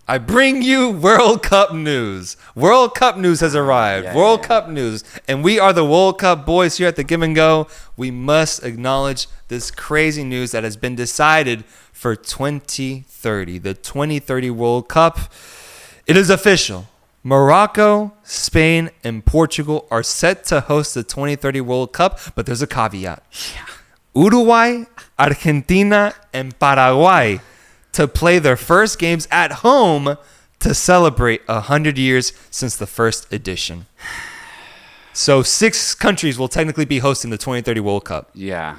I bring you World Cup news. World Cup news has arrived. World Cup news. And we are the World Cup boys here at the Give and Go. We must acknowledge this crazy news that has been decided for 2030. The 2030 World Cup. It is official. Morocco, Spain, and Portugal are set to host the 2030 World Cup, but there's a caveat. Uruguay, Argentina, and Paraguay to play their first games at home to celebrate 100 years since the first edition. So 6 countries will technically be hosting the 2030 World Cup. Yeah.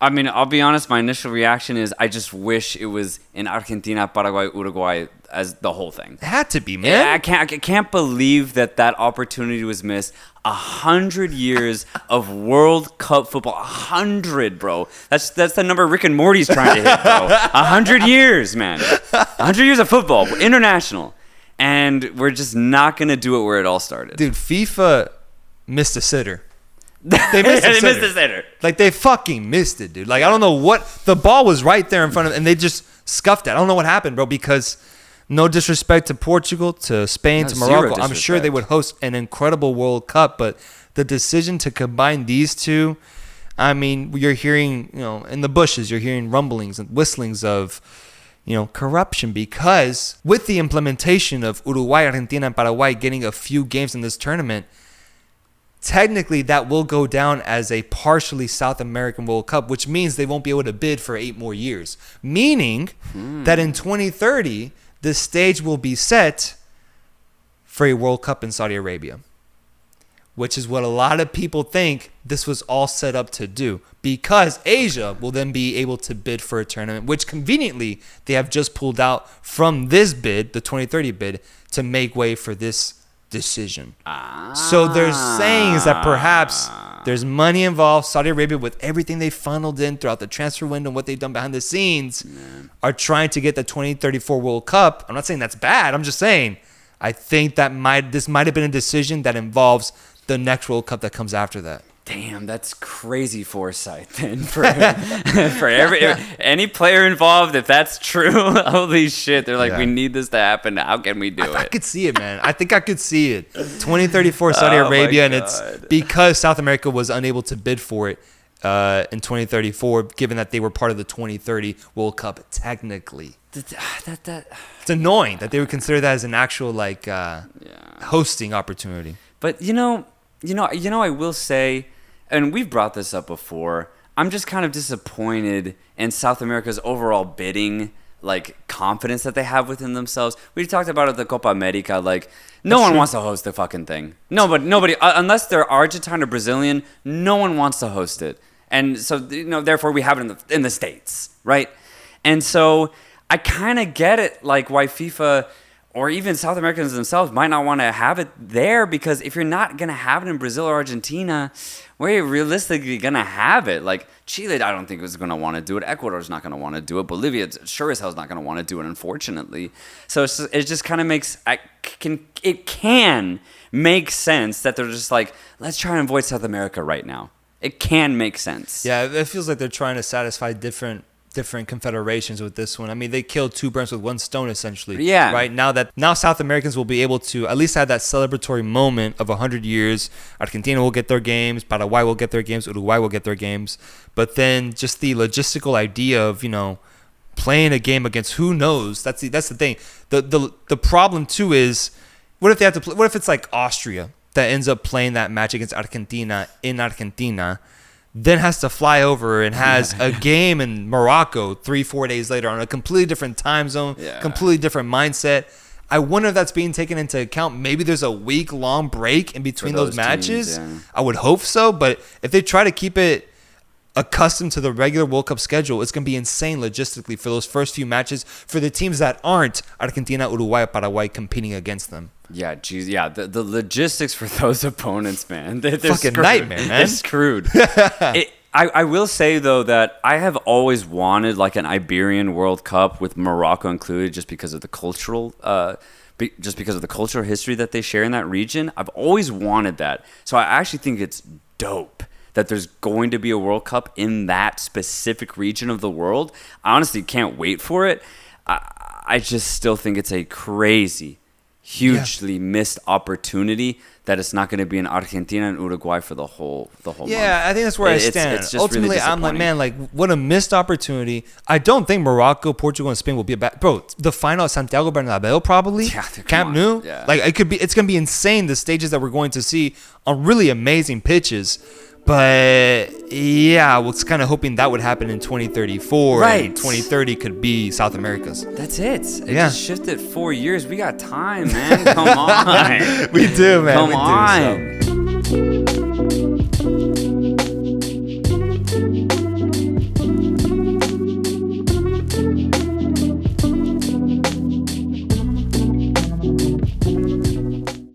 I mean, I'll be honest, my initial reaction is I just wish it was in Argentina, Paraguay, Uruguay as the whole thing. It had to be, man. I can't believe that opportunity was missed. 100 years of World Cup football. 100, bro. That's the number Rick and Morty's trying to hit, bro. 100 years, man. 100 years of football, international. And we're just not going to do it where it all started. Dude, FIFA missed a sitter. They missed a sitter. Like, they fucking missed it, dude. Like, I don't know what. The ball was right there in front of them, and they just scuffed it. I don't know what happened, bro, because no disrespect to Portugal, to Spain, to Morocco. I'm sure they would host an incredible World Cup, but the decision to combine these two, I mean, you're hearing, in the bushes, you're hearing rumblings and whistlings of, corruption, because with the implementation of Uruguay, Argentina, and Paraguay getting a few games in this tournament, technically that will go down as a partially South American World Cup, which means they won't be able to bid for 8 more years. Meaning that in 2030, the stage will be set for a World Cup in Saudi Arabia, which is what a lot of people think this was all set up to do, because Asia will then be able to bid for a tournament, which conveniently they have just pulled out from this bid, the 2030 bid, to make way for this decision. So there's sayings that perhaps there's money involved. Saudi Arabia, with everything they funneled in throughout the transfer window and what they've done behind the scenes, are trying to get the 2034 World Cup. I'm not saying that's bad. I'm just saying I think that this might have been a decision that involves the next World Cup that comes after that. Damn, that's crazy foresight then for any player involved. If that's true, holy shit, they're like, we need this to happen. How can we do it? I could see it, man. I think I could see it. 2034 Saudi Arabia, and it's because South America was unable to bid for it in 2034, given that they were part of the 2030 World Cup technically. It's annoying that they would consider that as an actual hosting opportunity. But I will say, and we've brought this up before, I'm just kind of disappointed in South America's overall bidding, confidence that they have within themselves. We talked about it at the Copa America, no one wants to host the fucking thing. Nobody, unless they're Argentine or Brazilian, no one wants to host it. And so, therefore we have it in the States, right? And so I kind of get it, why FIFA or even South Americans themselves might not want to have it there, because if you're not going to have it in Brazil or Argentina, where are you realistically going to have it? Chile, I don't think is going to want to do it. Ecuador's not going to want to do it. Bolivia, sure as hell is not going to want to do it, unfortunately. So it just kind of makes, it can make sense that they're just let's try and avoid South America right now. It can make sense. Yeah, it feels like they're trying to satisfy different confederations with this one. I mean, they killed 2 birds with 1 stone, essentially. Yeah. Right? Now South Americans will be able to at least have that celebratory moment of 100 years. Argentina will get their games. Paraguay will get their games. Uruguay will get their games. But then just the logistical idea of, playing a game against who knows. That's the thing. The problem, too, is what if they have to play? What if it's like Austria that ends up playing that match against Argentina in Argentina, then has to fly over and has a game in Morocco 3-4 days later on a completely different time zone, completely different mindset. I wonder if that's being taken into account. Maybe there's a week-long break in between those matches. Teams, I would hope so, but if they try to keep it accustomed to the regular World Cup schedule, it's going to be insane logistically for those first few matches for the teams that aren't Argentina, Uruguay, Paraguay competing against them. Yeah, geez, yeah. The logistics for those opponents, man, they're fucking screwed. nightmare, man. They're screwed. I will say though that I have always wanted an Iberian World Cup with Morocco included, just because of the cultural, history that they share in that region. I've always wanted that, so I actually think it's dope that there's going to be a World Cup in that specific region of the world. I honestly can't wait for it. I just still think it's a crazy, hugely missed opportunity that it's not going to be in Argentina and Uruguay for the whole month. I think that's where I stand. It's Ultimately, really I'm like, man, like, what a missed opportunity. I don't think Morocco, Portugal, and Spain will be a bad... Bro, the final at Santiago Bernabeu, probably. Yeah, Camp Nou. Yeah. Like, it's going to be insane, the stages that we're going to see on really amazing pitches. But, yeah, I was kind of hoping that would happen in 2034. Right. And 2030 could be South America's. That's it. It Yeah. just shifted 4 years. We got time, man. Come on. We do, man. Come we on. do, so.